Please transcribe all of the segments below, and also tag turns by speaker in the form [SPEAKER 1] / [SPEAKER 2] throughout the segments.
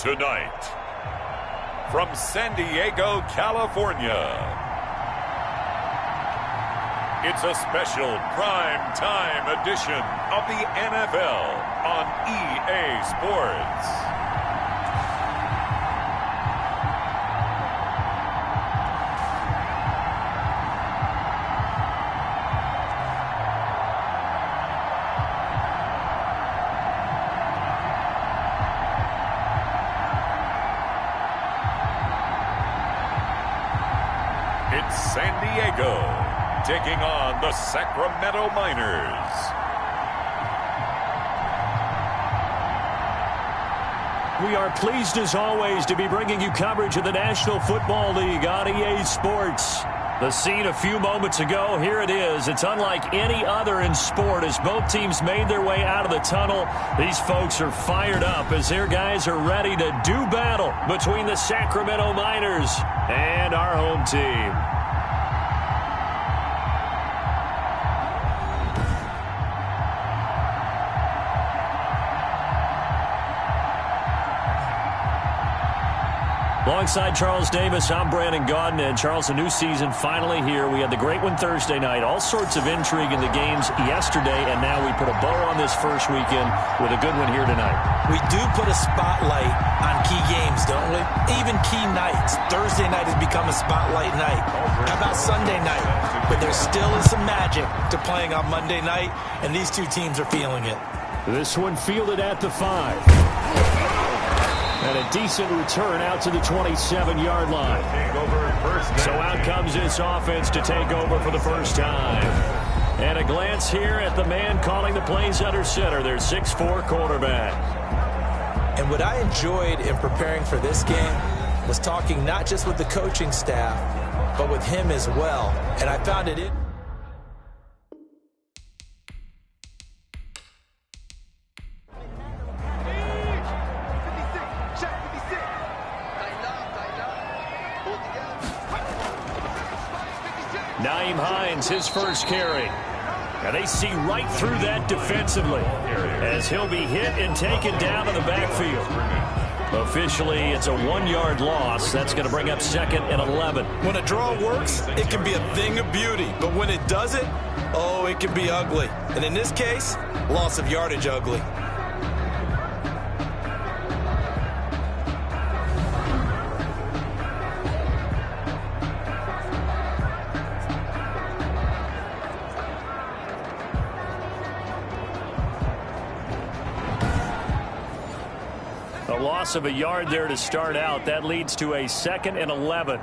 [SPEAKER 1] Tonight, from San Diego, California, it's a special prime time edition of the NFL on EA Sports. It's San Diego taking on the Sacramento Miners.
[SPEAKER 2] We are pleased as always to be bringing you coverage of the National Football League on EA Sports. The scene a few moments ago, here it is. It's unlike any other in sport as both teams made their way out of the tunnel. These folks are fired up as their guys are ready to do battle between the Sacramento Miners and our home team. Alongside Charles Davis, I'm Brandon Gaudin. And Charles, a new season finally here. We had the great one Thursday night. All sorts of intrigue in the games yesterday, and now we put a bow on this first weekend with a good one here tonight.
[SPEAKER 3] We do put a spotlight on key games, don't we? Even key nights. Thursday night has become a spotlight night. How about Sunday night? But there still is some magic to playing on Monday night, and these two teams are feeling it.
[SPEAKER 2] This one fielded at the 5. And a decent return out to the 27-yard line. So out comes this offense to take over for the first time. And a glance here at the man calling the plays under center, their 6'4" quarterback.
[SPEAKER 3] And what I enjoyed in preparing for this game was talking not just with the coaching staff, but with him as well. And I found it in.
[SPEAKER 2] Nyheim Hines, his first carry. And they see right through that defensively as he'll be hit and taken down in the backfield. Officially, it's a 1-yard loss. That's going to bring up 2nd and 11.
[SPEAKER 3] When a draw works, it can be a thing of beauty. But when it doesn't, oh, it can be ugly. And in this case, loss of yardage ugly.
[SPEAKER 2] A loss of a yard there to start out. That leads to a 2nd and 11.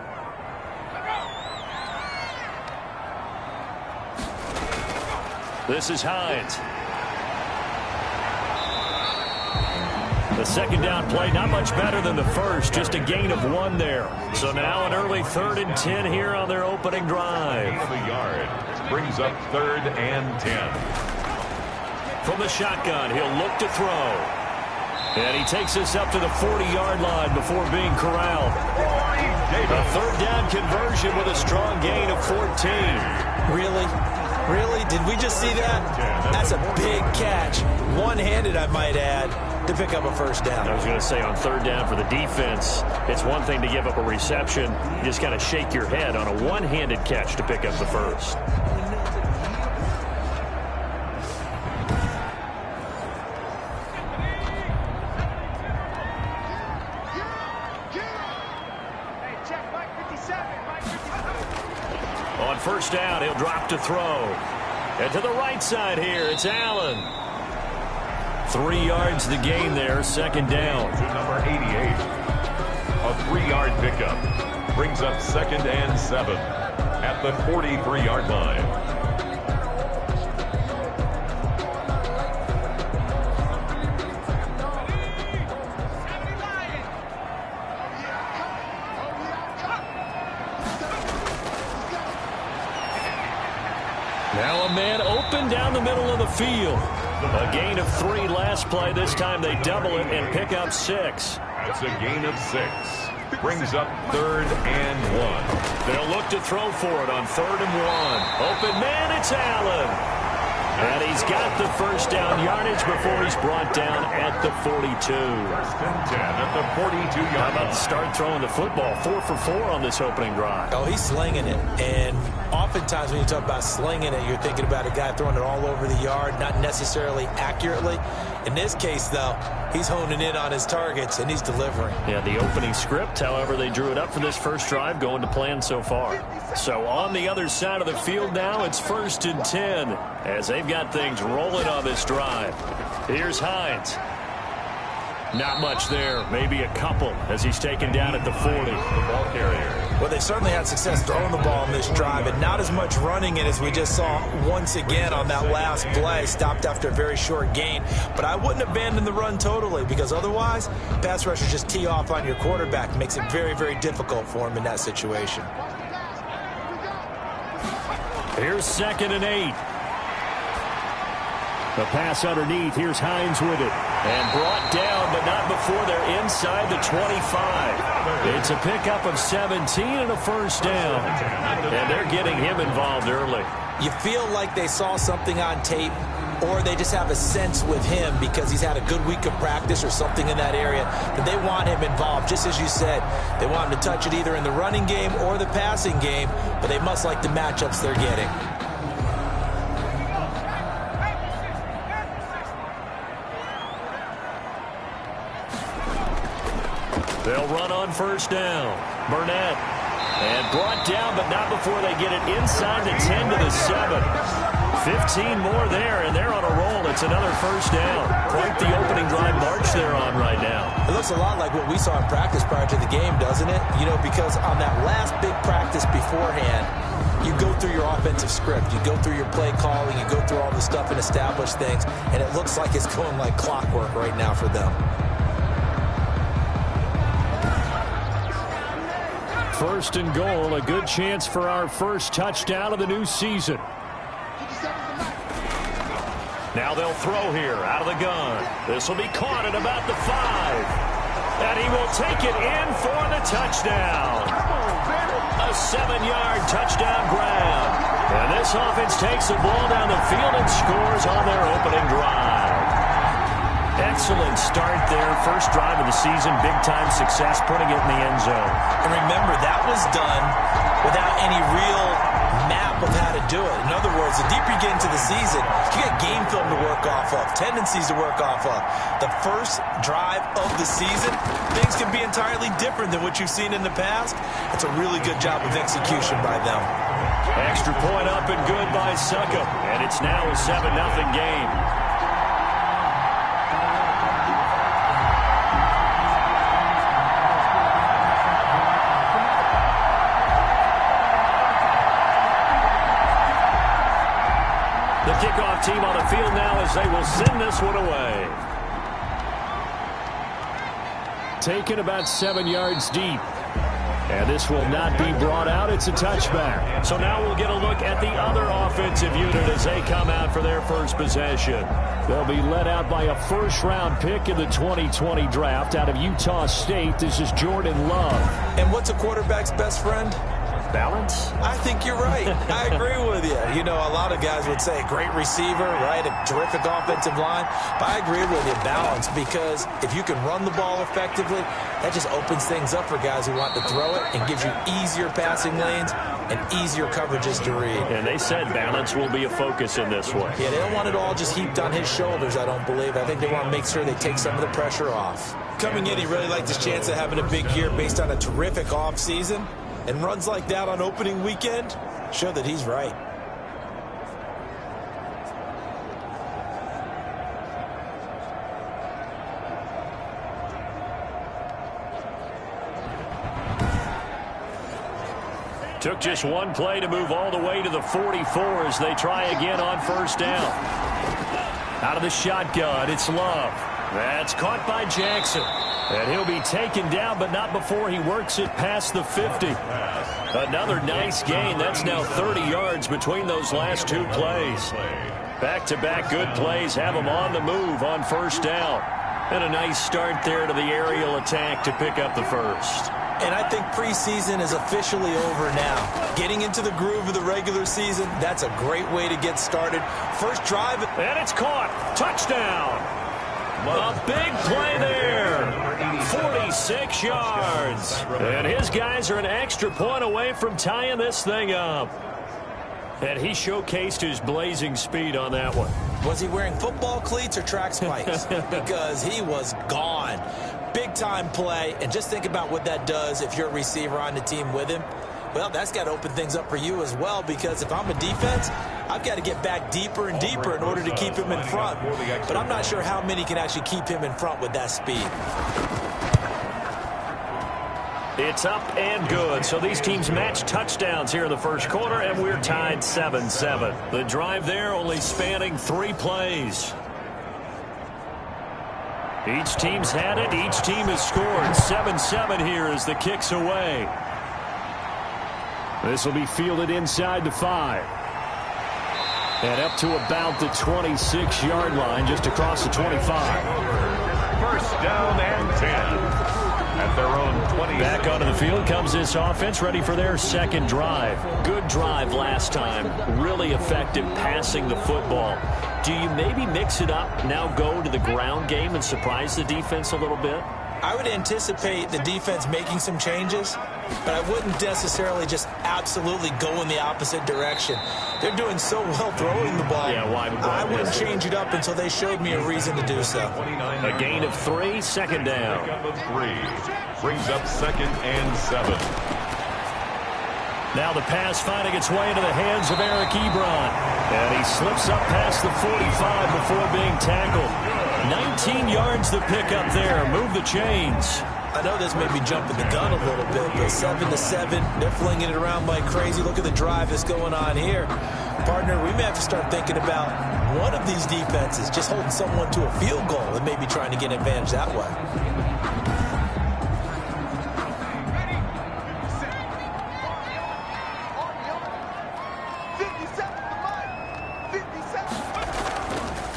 [SPEAKER 2] This is Hines. The second down play, not much better than the first, just a gain of 1 there. So now an early 3rd and 10 here on their opening drive.
[SPEAKER 1] Gain of a yard brings up 3rd and 10.
[SPEAKER 2] From the shotgun, he'll look to throw. And he takes us up to the 40-yard line before being corralled. A 3rd down conversion with a strong gain of 14.
[SPEAKER 3] Really? Really? Did we just see that? That's a big catch. One-handed, I might add, to pick up a first down.
[SPEAKER 2] I was going to say on 3rd down for the defense, it's one thing to give up a reception. You just got to shake your head on a one-handed catch to pick up the first. On 1st down, he'll drop to throw. And to the right side here, it's Allen. 3 yards the gain there, 2nd down.
[SPEAKER 1] To number 88. A 3-yard pickup brings up 2nd and 7 at the 43-yard line.
[SPEAKER 2] Now a man open down the middle of the field. A gain of 3 last play. This time they double it and pick up 6.
[SPEAKER 1] That's a gain of 6. Brings up 3rd and 1.
[SPEAKER 2] They'll look to throw for it on 3rd and 1. Open man, it's Allen. And he's got the first down yardage before he's brought down at the 42.
[SPEAKER 1] First and 10 at the 42-yard line.
[SPEAKER 2] How about to start throwing the football? 4 for 4 on this opening drive.
[SPEAKER 3] Oh, he's slinging it. And oftentimes when you talk about slinging it, you're thinking about a guy throwing it all over the yard, not necessarily accurately. In this case, though, he's honing in on his targets, and he's delivering.
[SPEAKER 2] Yeah, the opening script, however, they drew it up for this first drive, going to plan so far. So on the other side of the field now, it's 1st and 10, as they've got things rolling on this drive. Here's Hines. Not much there, maybe a couple, as he's taken down at the 40.
[SPEAKER 1] The ball carrier.
[SPEAKER 3] Well, they certainly had success throwing the ball in this drive, and not as much running it as we just saw once again on that last play. Stopped after a very short gain. But I wouldn't abandon the run totally, because otherwise, pass rushers just tee off on your quarterback. Makes it very, very difficult for him in that situation.
[SPEAKER 2] Here's 2nd and 8. The pass underneath. Here's Hines with it. And brought down, but not before they're inside the 25. It's a pickup of 17 and a first down. And they're getting him involved early.
[SPEAKER 3] You feel like they saw something on tape, or they just have a sense with him because he's had a good week of practice or something in that area that they want him involved. Just as you said, they want him to touch it either in the running game or the passing game, but they must like the matchups they're getting.
[SPEAKER 2] They'll run on first down. Burnett. And brought down, but not before they get it inside the 10 to the 7. 15 more there, and they're on a roll. It's another first down. Quite the opening drive march they're on right now.
[SPEAKER 3] It looks a lot like what we saw in practice prior to the game, doesn't it? You know, because on that last big practice beforehand, you go through your offensive script. You go through your play calling. You go through all the stuff and establish things, and it looks like it's going like clockwork right now for them.
[SPEAKER 2] 1st and goal, a good chance for our first touchdown of the new season. Now they'll throw here out of the gun. This will be caught at about the 5. And he will take it in for the touchdown. A 7-yard touchdown grab. And this offense takes the ball down the field and scores on their opening drive. Excellent start there. First drive of the season. Big-time success putting it in the end zone.
[SPEAKER 3] And remember, that was done without any real map of how to do it. In other words, the deeper you get into the season, you get game film to work off of, tendencies to work off of. The first drive of the season, things can be entirely different than what you've seen in the past. It's a really good job of execution by them.
[SPEAKER 2] Extra point up and good by Succop. And it's now a 7-0 game. The kickoff team on the field now as they will send this one away. Taken about 7 yards deep. And this will not be brought out. It's a touchback. So now we'll get a look at the other offensive unit as they come out for their first possession. They'll be led out by a first-round pick in the 2020 draft out of Utah State. This is Jordan Love.
[SPEAKER 3] And what's a quarterback's best friend?
[SPEAKER 2] Balance?
[SPEAKER 3] I think you're right. I agree with you. You know, a lot of guys would say great receiver, right? A terrific offensive line. But I agree with you, balance, because if you can run the ball effectively, that just opens things up for guys who want to throw it and gives you easier passing lanes and easier coverages to read.
[SPEAKER 2] And they said balance will be a focus in this one.
[SPEAKER 3] Yeah, they don't want it all just heaped on his shoulders, I don't believe. I think they want to make sure they take some of the pressure off. Coming in, he really liked his chance of having a big year based on a terrific offseason. And runs like that on opening weekend show that he's right.
[SPEAKER 2] Took just one play to move all the way to the 44 as they try again on first down. Out of the shotgun, it's Love. That's caught by Jackson. And he'll be taken down, but not before he works it past the 50. Another nice gain. That's now 30 yards between those last two plays. Back-to-back good plays have him on the move on first down. And a nice start there to the aerial attack to pick up the first.
[SPEAKER 3] And I think preseason is officially over now. Getting into the groove of the regular season, that's a great way to get started. First drive.
[SPEAKER 2] And it's caught. Touchdown. A big play there. 46 yards. And his guys are an extra point away from tying this thing up. And he showcased his blazing speed on that one.
[SPEAKER 3] Was he wearing football cleats or track spikes? Because he was gone. Big-time play, and just think about what that does if you're a receiver on the team with him. Well, that's got to open things up for you as well, because if I'm a defense, I've got to get back deeper and deeper in order to keep him in front. But I'm not sure how many can actually keep him in front with that speed.
[SPEAKER 2] It's up and good. So these teams match touchdowns here in the first quarter, and we're tied 7-7. The drive there only spanning 3 plays. Each team's had it. Each team has scored. 7-7 here as the kick's away. This will be fielded inside the 5. And up to about the 26-yard line, just across the 25.
[SPEAKER 1] First down and 10. At their own 20.
[SPEAKER 2] Back onto the field comes this offense, ready for their second drive. Good drive last time. Really effective passing the football. Do you maybe mix it up, now go to the ground game and surprise the defense a little bit?
[SPEAKER 3] I would anticipate the defense making some changes, but I wouldn't necessarily just absolutely go in the opposite direction. They're doing so well throwing the ball.
[SPEAKER 2] Yeah, why
[SPEAKER 3] I wouldn't change it up until they showed me a reason to do so.
[SPEAKER 2] A gain of 3, second down.
[SPEAKER 1] Pickup of 3 brings up 2nd and 7.
[SPEAKER 2] Now the pass finding its way into the hands of Eric Ebron. And he slips up past the 45 before being tackled. 19 yards the pickup there. Move the chains.
[SPEAKER 3] I know this may be jumping the gun a little bit, but 7-7, they're flinging it around like crazy. Look at the drive that's going on here. Partner, we may have to start thinking about one of these defenses just holding someone to a field goal and maybe trying to get an advantage that way.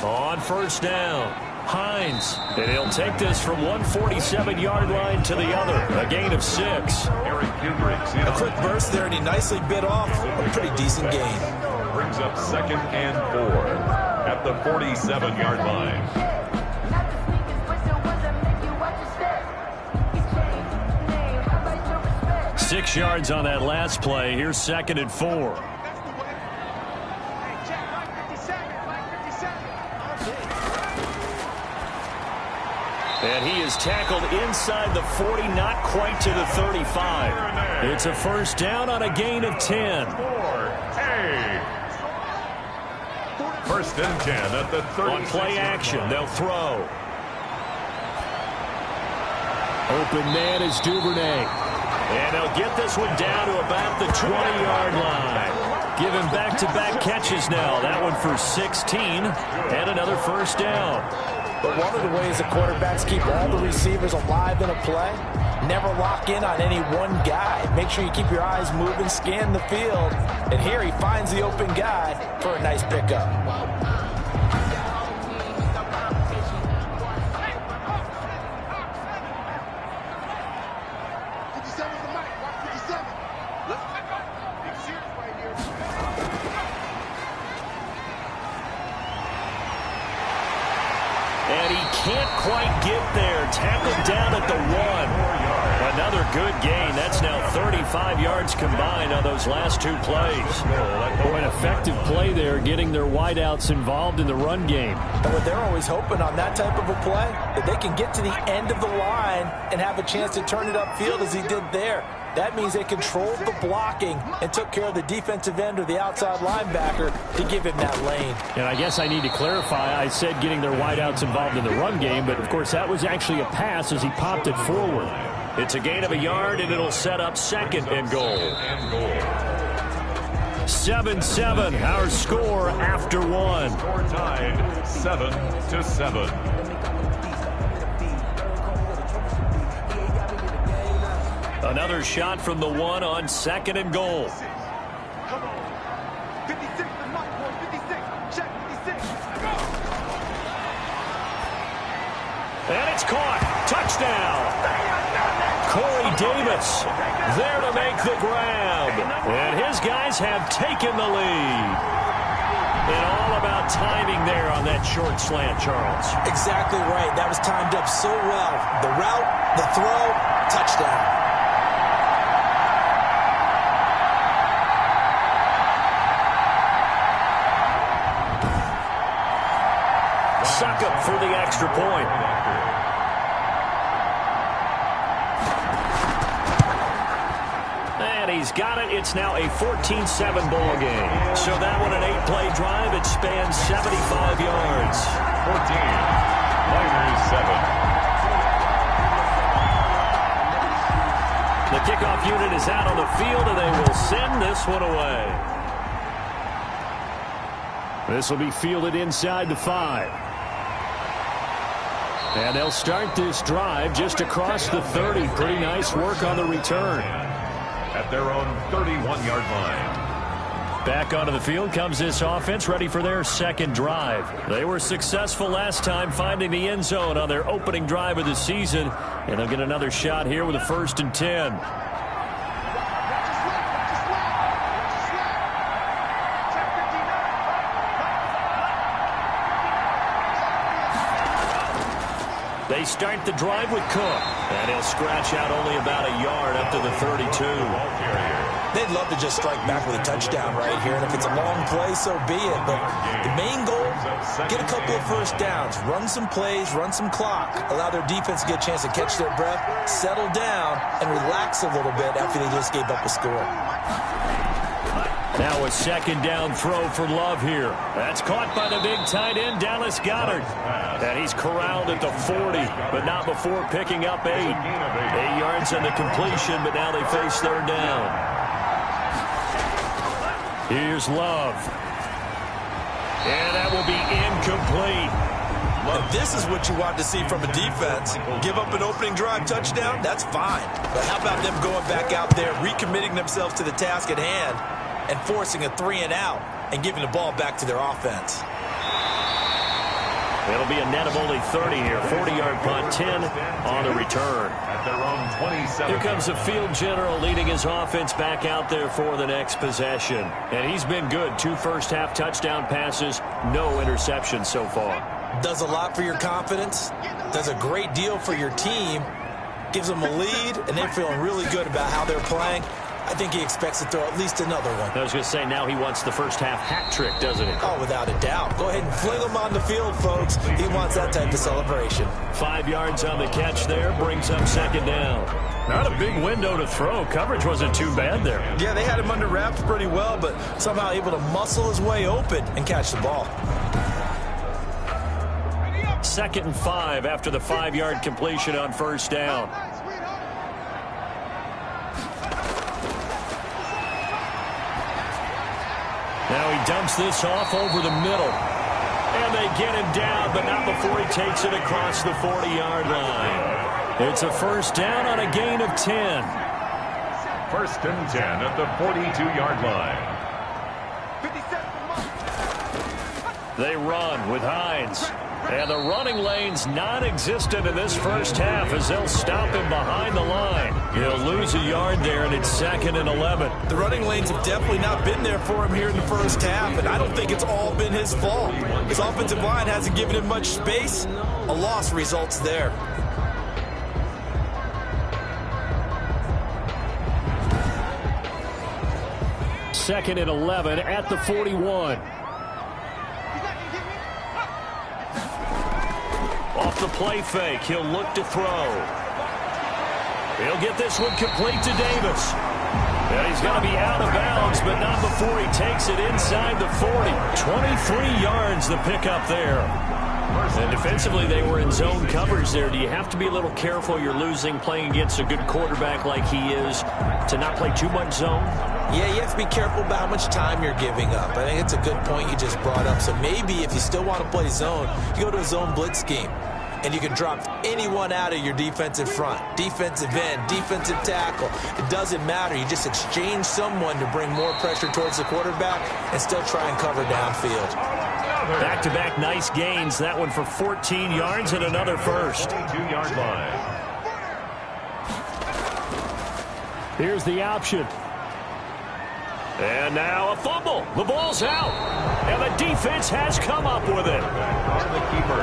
[SPEAKER 2] On first down, Hines, and he'll take this from 147-yard line to the other. A gain of 6.
[SPEAKER 3] A quick burst there, and he nicely bit off a pretty decent gain.
[SPEAKER 1] Brings up 2nd and 4 at the 47-yard line.
[SPEAKER 2] Six yards on that last play. Here's 2nd and 4. And he is tackled inside the 40, not quite to the 35. It's a first down on a gain of 10.
[SPEAKER 1] First and 10 at the 30.
[SPEAKER 2] On play action, they'll throw. Open man is Duvernay. And they'll get this one down to about the 20-yard line. Give him back-to-back catches now. That one for 16 and another first down.
[SPEAKER 3] But one of the ways the quarterbacks keep all the receivers alive in a play, never lock in on any one guy. Make sure you keep your eyes moving, scan the field. And here he finds the open guy for a nice pickup.
[SPEAKER 2] And he can't quite get there. Tackled down at the 1. Another good gain. That's now 35 yards combined on those last 2 plays. Oh, an effective play there, getting their wideouts involved in the run game.
[SPEAKER 3] But they're always hoping on that type of a play that they can get to the end of the line and have a chance to turn it upfield as he did there. That means they controlled the blocking and took care of the defensive end or the outside linebacker to give him that lane.
[SPEAKER 2] And I guess I need to clarify, I said getting their wideouts involved in the run game, but of course that was actually a pass as he popped it forward. It's a gain of a yard, and it'll set up 2nd and goal. 7-7, our score after 1.
[SPEAKER 1] Score tied 7-7.
[SPEAKER 2] Another shot from the 1 on 2nd and goal.
[SPEAKER 4] Come on. 56 to Mike, boy. 56. Check 56. Go.
[SPEAKER 2] And it's caught. Touchdown. Corey Davis there to make the grab. And his guys have taken the lead. And all about timing there on that short slant, Charles.
[SPEAKER 3] Exactly right. That was timed up so well. The route, the throw, touchdown.
[SPEAKER 2] Suck up for the extra point. And he's got it. It's now a 14-7 ball game. So that one an 8-play drive. It spans 75 yards.
[SPEAKER 1] 14. Niners 7.
[SPEAKER 2] The kickoff unit is out on the field, and they will send this one away. This will be fielded inside the 5. And they'll start this drive just across the 30. Pretty nice work on the return.
[SPEAKER 1] At their own 31-yard line.
[SPEAKER 2] Back onto the field comes this offense, ready for their second drive. They were successful last time finding the end zone on their opening drive of the season. And they'll get another shot here with a 1st and 10. They start the drive with Cook. And he'll scratch out only about a yard up to the 32.
[SPEAKER 3] They'd love to just strike back with a touchdown right here. And if it's a long play, so be it. But the main goal, get a couple of first downs. Run some plays, run some clock. Allow their defense to get a chance to catch their breath, settle down, and relax a little bit after they just gave up a score.
[SPEAKER 2] Now a second down throw for Love here. That's caught by the big tight end, Dallas Goedert. And he's corralled at the 40, but not before picking up 8. 8 yards on the completion, but now they face 3rd down. Here's Love. And that will be incomplete.
[SPEAKER 3] If this is what you want to see from a defense, give up an opening drive touchdown, that's fine. But how about them going back out there, recommitting themselves to the task at hand, and forcing a 3-and-out and giving the ball back to their offense?
[SPEAKER 2] It'll be a net of only 30 here. 40-yard punt, 10 on the return.
[SPEAKER 1] At their own 27.
[SPEAKER 2] Here comes the field general leading his offense back out there for the next possession. And he's been good. 2 first-half touchdown passes, no interceptions so far.
[SPEAKER 3] Does a lot for your confidence. Does a great deal for your team. Gives them a lead, and they're feeling really good about how they're playing. I think he expects to throw at least another one.
[SPEAKER 2] I was going to say, now he wants the first-half hat trick, doesn't he?
[SPEAKER 3] Oh, without a doubt. Go ahead and fling him on the field, folks. He wants that type of celebration.
[SPEAKER 2] 5 yards on the catch there, brings up 2nd down. Not a big window to throw. Coverage wasn't too bad there.
[SPEAKER 3] Yeah, they had him under wraps pretty well, but somehow able to muscle his way open and catch the ball.
[SPEAKER 2] 2nd and 5 after the 5-yard completion on 1st down. Now he dumps this off over the middle. And they get him down, but not before he takes it across the 40-yard line. It's a 1st down on a gain of 10.
[SPEAKER 1] 1st and 10 at the 42-yard line.
[SPEAKER 2] They run with Hines. And the running lane's non-existent in this first half as they'll stop him behind the line. He'll lose a yard there, and it's 2nd and 11.
[SPEAKER 3] The running lanes have definitely not been there for him here in the first half, and I don't think it's all been his fault. His offensive line hasn't given him much space. A loss results there.
[SPEAKER 2] Second and 11 at the 41. Off the play fake, he'll look to throw. He'll get this one complete to Davis. And he's going to be out of bounds, but not before he takes it inside the 40. 23 yards the pickup there. And defensively, they were in zone coverage there. Do you have to be a little careful? You're losing, playing against a good quarterback like he is, to not play too much zone?
[SPEAKER 3] Yeah, you have to be careful about how much time you're giving up. I think it's a good point you just brought up. So maybe if you still want to play zone, you go to a zone blitz scheme. And you can drop anyone out of your defensive front. Defensive end, defensive tackle. It doesn't matter. You just exchange someone to bring more pressure towards the quarterback and still try and cover downfield.
[SPEAKER 2] Back-to-back nice gains. That one for 14 yards and another first.
[SPEAKER 1] 2-yard line.
[SPEAKER 2] Here's the option. And now a fumble. The ball's out. And the defense has come up with it.
[SPEAKER 1] On the keeper.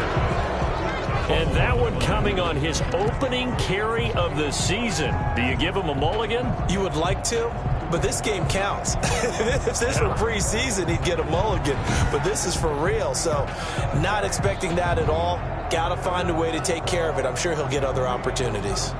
[SPEAKER 2] And that one coming on his opening carry of the season. Do you give him a mulligan?
[SPEAKER 3] You would like to, but this game counts. If this were preseason, he'd get a mulligan. But this is for real, so not expecting that at all. Got to find a way to take care of it. I'm sure he'll get other opportunities.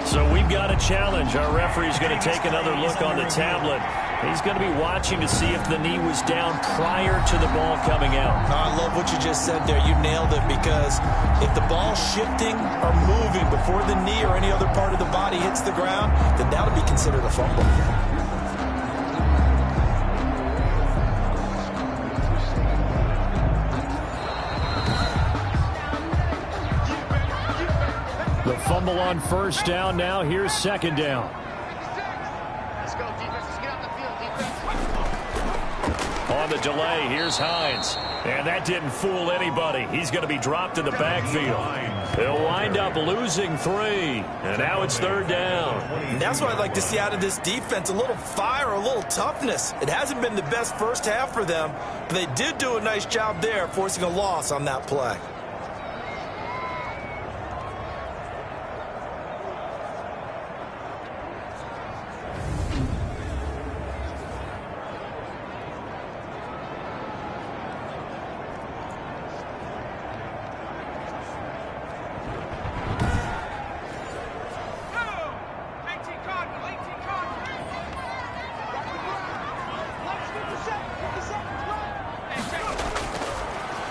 [SPEAKER 2] So we've got a challenge. Our referee's going to take another look on the tablet. He's going to be watching to see if the knee was down prior to the ball coming out.
[SPEAKER 3] I love what you just said there. You nailed it, because if the ball's shifting or moving before the knee or any other part of the body hits the ground, then that'll be considered a fumble.
[SPEAKER 2] The fumble on first down. Now here's second down.
[SPEAKER 5] Let's go, defense. Let's get out the field, defense.
[SPEAKER 2] On the delay, here's Hines. And that didn't fool anybody. He's going to be dropped in the backfield. He'll wind up losing 3. And now it's third down.
[SPEAKER 3] And that's what I'd like to see out of this defense. A little fire, a little toughness. It hasn't been the best first half for them, but they did do a nice job there, forcing a loss on that play.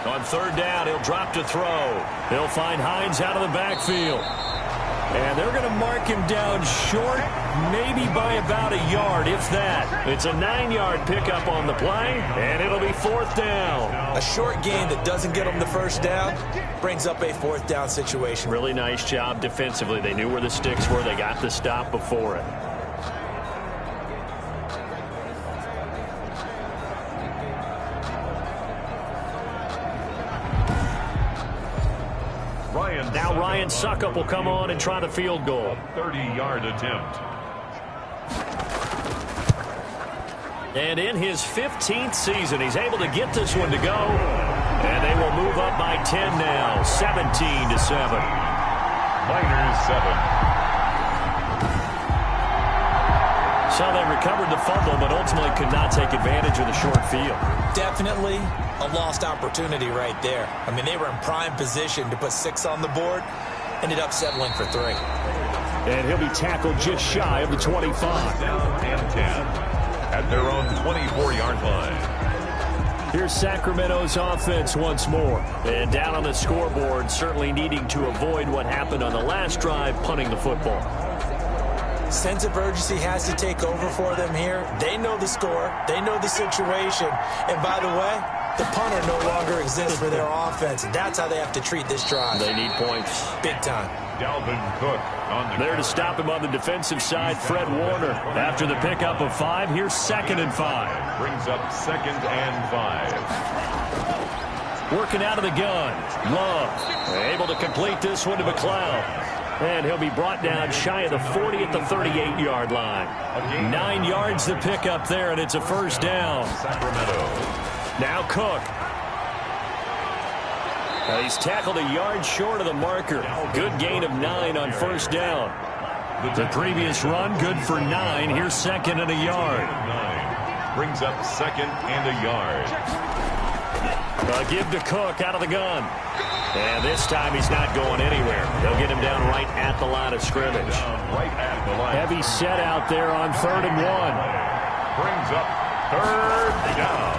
[SPEAKER 2] On third down, he'll drop to throw. He'll find Hines out of the backfield. And they're going to mark him down short, maybe by about a yard, if that. It's a 9-yard pickup on the play, and it'll be fourth down.
[SPEAKER 3] A short gain that doesn't get them the first down brings up a fourth down situation.
[SPEAKER 2] Really nice job defensively. They knew where the sticks were. They got the stop before it. Now Ryan Suckup will come on and try the field goal.
[SPEAKER 1] 30-yard attempt.
[SPEAKER 2] And in his 15th season, he's able to get this one to go. And they will move up by 10 now, 17-7.
[SPEAKER 1] Miners 7.
[SPEAKER 2] So they recovered the fumble, but ultimately could not take advantage of the short field.
[SPEAKER 3] Definitely a lost opportunity right there. I mean, they were in prime position to put 6 on the board, ended up settling for 3.
[SPEAKER 2] And he'll be tackled just shy of the 25.
[SPEAKER 1] Down and 10 at their own 24-yard line.
[SPEAKER 2] Here's Sacramento's offense once more. And down on the scoreboard, certainly needing to avoid what happened on the last drive, punting the football.
[SPEAKER 3] Sense of urgency has to take over for them here. They know the score. They know the situation. And by the way, the punter no longer exists for their offense. That's how they have to treat this drive.
[SPEAKER 2] They need points.
[SPEAKER 3] Big time.
[SPEAKER 1] Dalvin Cook on the
[SPEAKER 2] There to stop him on the defensive side, Fred Warner. After the pickup of 5, here's 2nd and 5.
[SPEAKER 1] Brings up 2nd and 5.
[SPEAKER 2] Working out of the gun. Love able to complete this one to McLeod. And he'll be brought down shy of the 40 at the 38-yard line. 9 yards to pick up there, and it's a first down.
[SPEAKER 1] Sacramento.
[SPEAKER 2] Now Cook. He's tackled a yard short of the marker. Good gain of 9 on first down. The previous run, good for 9. Here's 2nd and a yard.
[SPEAKER 1] 9. Brings up 2nd and a yard.
[SPEAKER 2] Give to Cook out of the gun. And this time he's not going anywhere. They'll get him down right at the line of scrimmage.
[SPEAKER 1] Right at the line.
[SPEAKER 2] Heavy set out there on 3rd and 1.
[SPEAKER 1] Brings up 3rd down.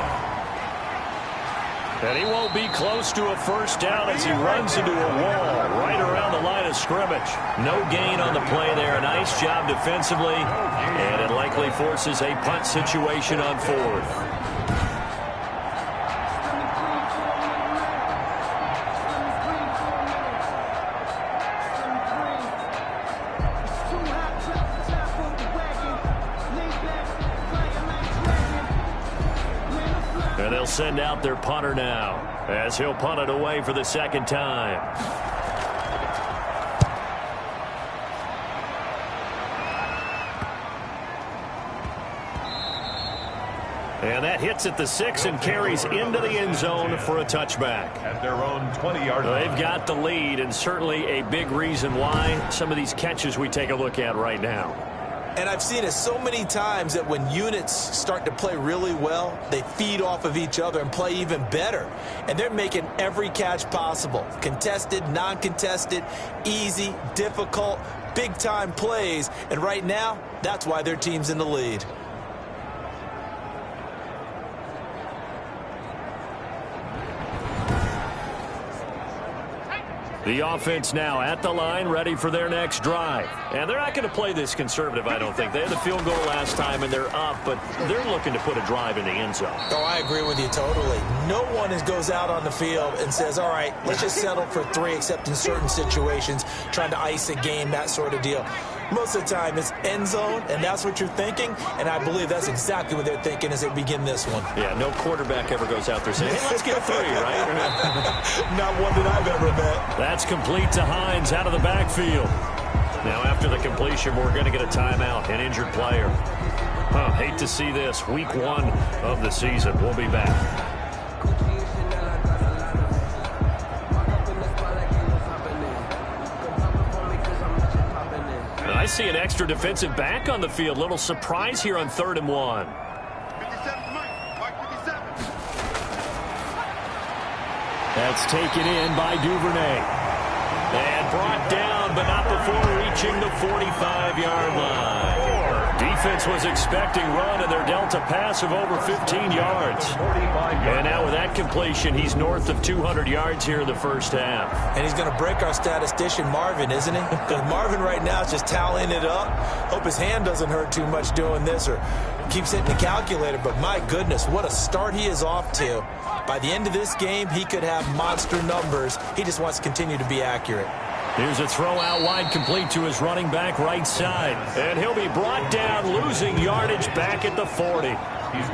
[SPEAKER 2] And he won't be close to a first down as he runs into a wall right around the line of scrimmage. No gain on the play there. A nice job defensively. And it likely forces a punt situation on 4th. And they'll send out their punter now as he'll punt it away for the second time. And that hits at the 6 and carries into the end zone for a touchback.
[SPEAKER 1] At their own 20-yard line.
[SPEAKER 2] They've got the lead, and certainly a big reason why some of these catches we take a look at right now.
[SPEAKER 3] And I've seen it so many times that when units start to play really well, they feed off of each other and play even better. And they're making every catch possible. Contested, non-contested, easy, difficult, big-time plays. And right now, that's why their team's in the lead.
[SPEAKER 2] The offense now at the line, ready for their next drive. And they're not going to play this conservative, I don't think. They had the field goal last time, and they're up, but they're looking to put a drive in the end zone.
[SPEAKER 3] Oh, I agree with you totally. No one goes out on the field and says, all right, let's just settle for 3, except in certain situations, trying to ice a game, that sort of deal. Most of the time, it's end zone, and that's what you're thinking, and I believe that's exactly what they're thinking as they begin this one.
[SPEAKER 2] Yeah, no quarterback ever goes out there saying, hey, let's get 3, right?
[SPEAKER 3] Not one that I've ever met.
[SPEAKER 2] That's complete to Hines out of the backfield. Now, after the completion, we're going to get a timeout, an injured player. Hate to see this. Week 1 of the season. We'll be back. I see an extra defensive back on the field. Little surprise here on 3rd and 1.
[SPEAKER 4] 57, Mike 57.
[SPEAKER 2] That's taken in by Duvernay. And brought down, but not before reaching the 45-yard line. Defense was expecting run, and they're dealt a pass of over 15 yards. And now with that completion, he's north of 200 yards here in the first half.
[SPEAKER 3] And he's going to break our statistician, Marvin, isn't he? Because Marvin right now is just tallying it up. Hope his hand doesn't hurt too much doing this or keeps hitting the calculator. But my goodness, what a start he is off to. By the end of this game, he could have monster numbers. He just wants to continue to be accurate.
[SPEAKER 2] Here's a throw out wide, complete to his running back right side. And he'll be brought down, losing yardage back at the 40.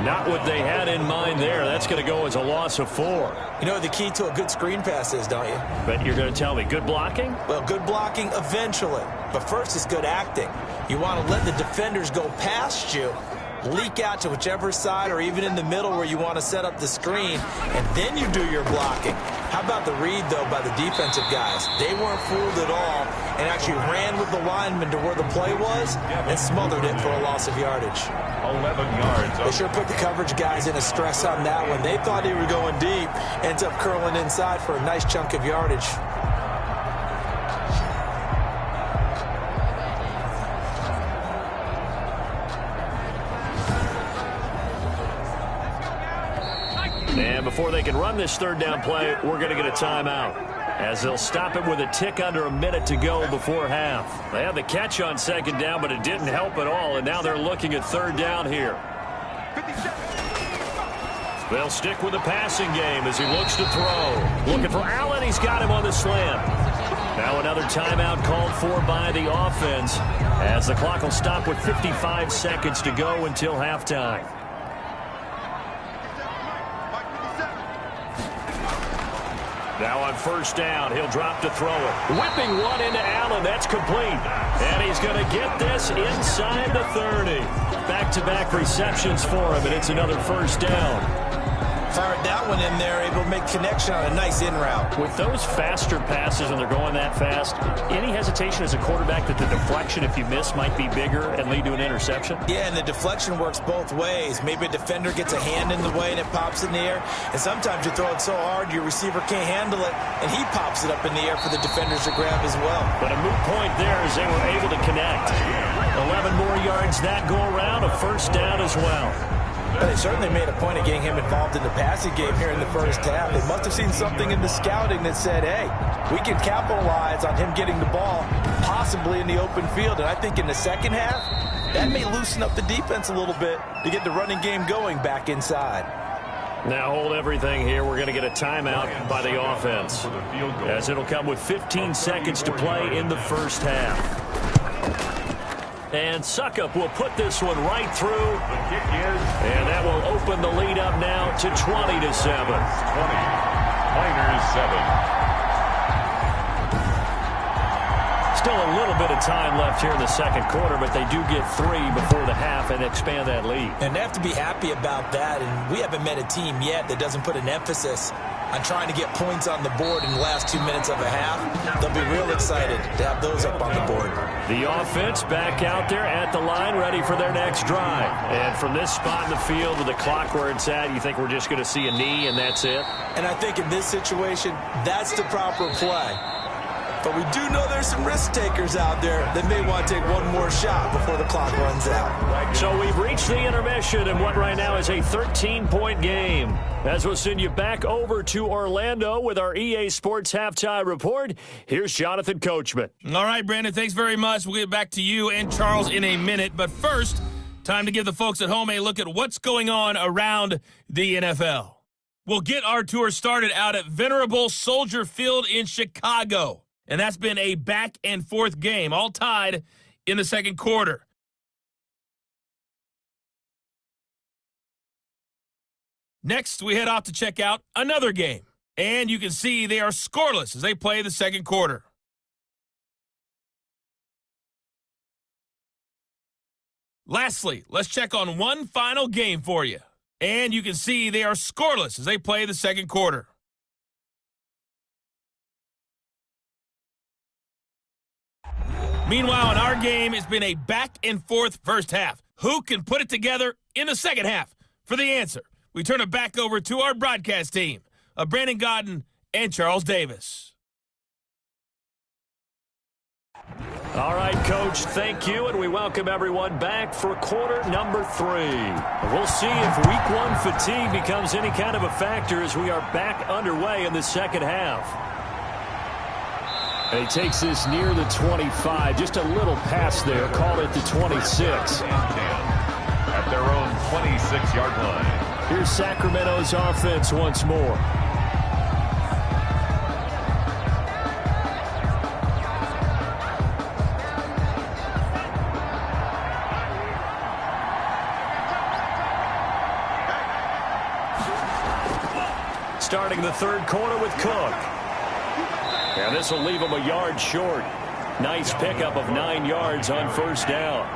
[SPEAKER 2] Not what they had in mind there. That's going to go as a loss of 4.
[SPEAKER 3] You know what the key to a good screen pass is, don't you?
[SPEAKER 2] But you're going to tell me, good blocking?
[SPEAKER 3] Well, good blocking eventually. But first, it's good acting. You want to let the defenders go past you, leak out to whichever side or even in the middle where you want to set up the screen, and then you do your blocking. How about the read, though, by the defensive guys? They weren't fooled at all and actually ran with the lineman to where the play was and smothered it for a loss of yardage.
[SPEAKER 1] 11 yards.
[SPEAKER 3] They sure put the coverage guys in a stress on that one. They thought they were going deep, ends up curling inside for a nice chunk of yardage.
[SPEAKER 2] And before they can run this 3rd down play, we're going to get a timeout, as they'll stop it with a tick under a minute to go before half. They had the catch on 2nd down, but it didn't help at all, and now they're looking at 3rd down here.
[SPEAKER 4] 57.
[SPEAKER 2] They'll stick with the passing game as he looks to throw. Looking for Allen. He's got him on the slant. Now another timeout called for by the offense, as the clock will stop with 55 seconds to go until halftime. Now on 1st down, he'll drop to throw it. Whipping one into Allen. That's complete. And he's going to get this inside the 30. Back-to-back receptions for him, and it's another 1st down.
[SPEAKER 3] Fired that one in there, able to make connection on a nice in route.
[SPEAKER 2] With those faster passes when they're going that fast, any hesitation as a quarterback that the deflection, if you miss, might be bigger and lead to an interception?
[SPEAKER 3] Yeah, and the deflection works both ways. Maybe a defender gets a hand in the way and it pops in the air. And sometimes you throw it so hard your receiver can't handle it, and he pops it up in the air for the defenders to grab as well.
[SPEAKER 2] But a moot point there as they were able to connect. 11 more yards that go around, a 1st down as well.
[SPEAKER 3] But they certainly made a point of getting him involved in the passing game here in the first half. They must have seen something in the scouting that said, hey, we can capitalize on him getting the ball, possibly in the open field. And I think in the second half, that may loosen up the defense a little bit to get the running game going back inside.
[SPEAKER 2] Now hold everything here. We're going to get a timeout by the offense, as it'll come with 15 seconds to play in the first half. And Suckup will put this one right through.
[SPEAKER 1] The kick is...
[SPEAKER 2] And that will open the lead up now to 20-7.
[SPEAKER 1] 20. Miners 7.
[SPEAKER 2] Still a little bit of time left here in the second quarter, but they do get 3 before the half and expand that lead.
[SPEAKER 3] And they have to be happy about that, and we haven't met a team yet that doesn't put an emphasis on trying to get points on the board in the last 2 minutes of a half. They'll be real excited to have those up on the board.
[SPEAKER 2] The offense back out there at the line, ready for their next drive. And from this spot in the field with the clock where it's at, you think we're just going to see a knee and that's it?
[SPEAKER 3] And I think in this situation, that's the proper play. But we do know there's some risk takers out there that may want to take one more shot before the clock runs out.
[SPEAKER 2] So we've reached the intermission in what right now is a 13-point game. As we'll send you back over to Orlando with our EA Sports Halftime Report, here's Jonathan Coachman.
[SPEAKER 6] All right, Brandon, thanks very much. We'll get back to you and Charles in a minute. But first, time to give the folks at home a look at what's going on around the NFL. We'll get our tour started out at Venerable Soldier Field in Chicago. And that's been a back-and-forth game, all tied in the second quarter. Next, we head off to check out another game. And you can see they are scoreless as they play the second quarter. Lastly, let's check on one final game for you. And you can see they are scoreless as they play the second quarter. Meanwhile, in our game, it's been a back-and-forth first half. Who can put it together in the second half? For the answer, we turn it back over to our broadcast team of Brandon Godden and Charles Davis.
[SPEAKER 2] All right, Coach, thank you, and we welcome everyone back for quarter number 3. We'll see if Week 1 fatigue becomes any kind of a factor as we are back underway in the second half. And he takes this near the 25. Just a little pass there. Call it the 26.
[SPEAKER 1] At their own 26-yard line.
[SPEAKER 2] Here's Sacramento's offense once more. Starting the third quarter with Cook. And this will leave him a yard short. Nice pickup of 9 yards on first down.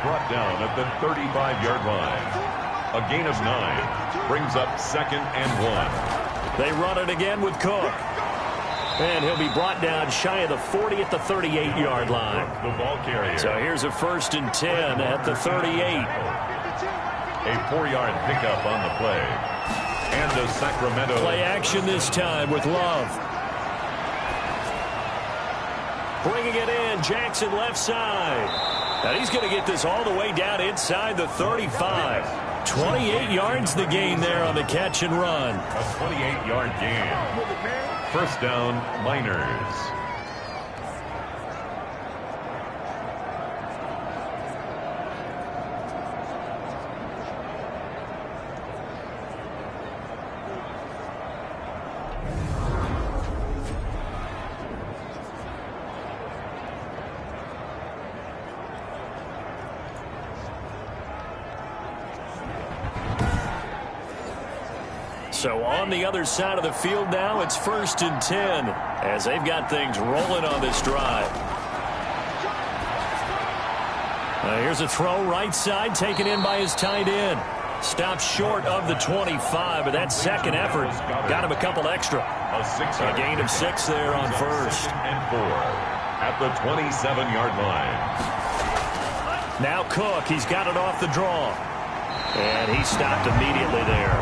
[SPEAKER 1] Brought down at the 35-yard line. A gain of 9 brings up 2nd and 1.
[SPEAKER 2] They run it again with Cook. And he'll be brought down shy of the 40 at the 38-yard line.
[SPEAKER 1] The ball carrier.
[SPEAKER 2] So here's a 1st and 10 at the 38.
[SPEAKER 1] A 4-yard pickup on the play. And a Sacramento.
[SPEAKER 2] Play action this time with Love. Bringing it in, Jackson left side. And he's going to get this all the way down inside the 35. 28 yards the gain there on the catch and run.
[SPEAKER 1] A 28-yard gain. First down, Miners.
[SPEAKER 2] So on the other side of the field now, it's 1st and 10 as they've got things rolling on this drive. Here's a throw right side taken in by his tight end. Stopped short of the 25, but that second effort got him a couple extra. A gain of 6 there on first.
[SPEAKER 1] And 4 at the 27-yard line.
[SPEAKER 2] Now Cook, he's got it off the draw. And he stopped immediately there.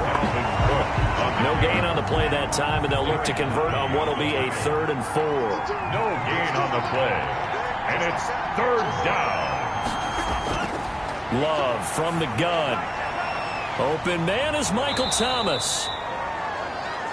[SPEAKER 2] No gain on the play that time, and they'll look to convert on what will be a 3rd and 4.
[SPEAKER 1] No gain on the play. And it's 3rd down.
[SPEAKER 2] Love from the gun. Open man is Michael Thomas.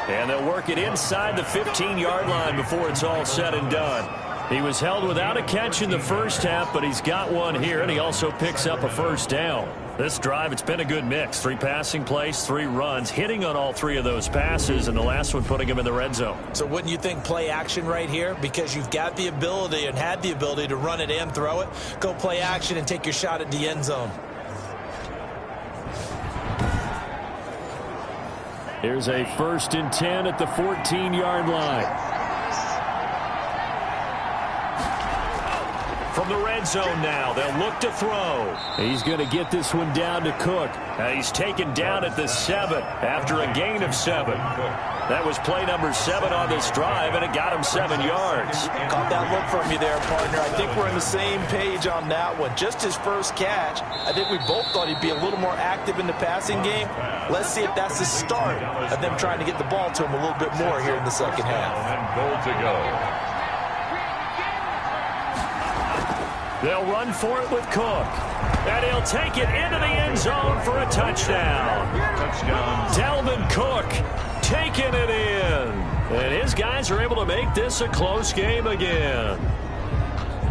[SPEAKER 2] And they'll work it inside the 15-yard line before it's all said and done. He was held without a catch in the first half, but he's got one here, and he also picks up a first down. This drive, it's been a good mix. 3 passing plays, 3 runs, hitting on all 3 of those passes, and the last one putting him in the red zone.
[SPEAKER 3] So wouldn't you think play action right here? Because you've got the ability and had the ability to run it and throw it. Go play action and take your shot at the end zone.
[SPEAKER 2] Here's a 1st and 10 at the 14-yard line. From the red zone now, they'll look to throw. He's going to get this one down to Cook. He's taken down at the 7 after a gain of 7. That was play number 7 on this drive, and it got him 7 yards.
[SPEAKER 3] Caught that look from you there, partner. I think we're on the same page on that one. Just his first catch, I think we both thought he'd be a little more active in the passing game. Let's see if that's the start of them trying to get the ball to him a little bit more here in the second half.
[SPEAKER 1] And goal to go.
[SPEAKER 2] They'll run for it with Cook. And he'll take it into the end zone for a touchdown. Dalvin Cook taking it in. And his guys are able to make this a close game again.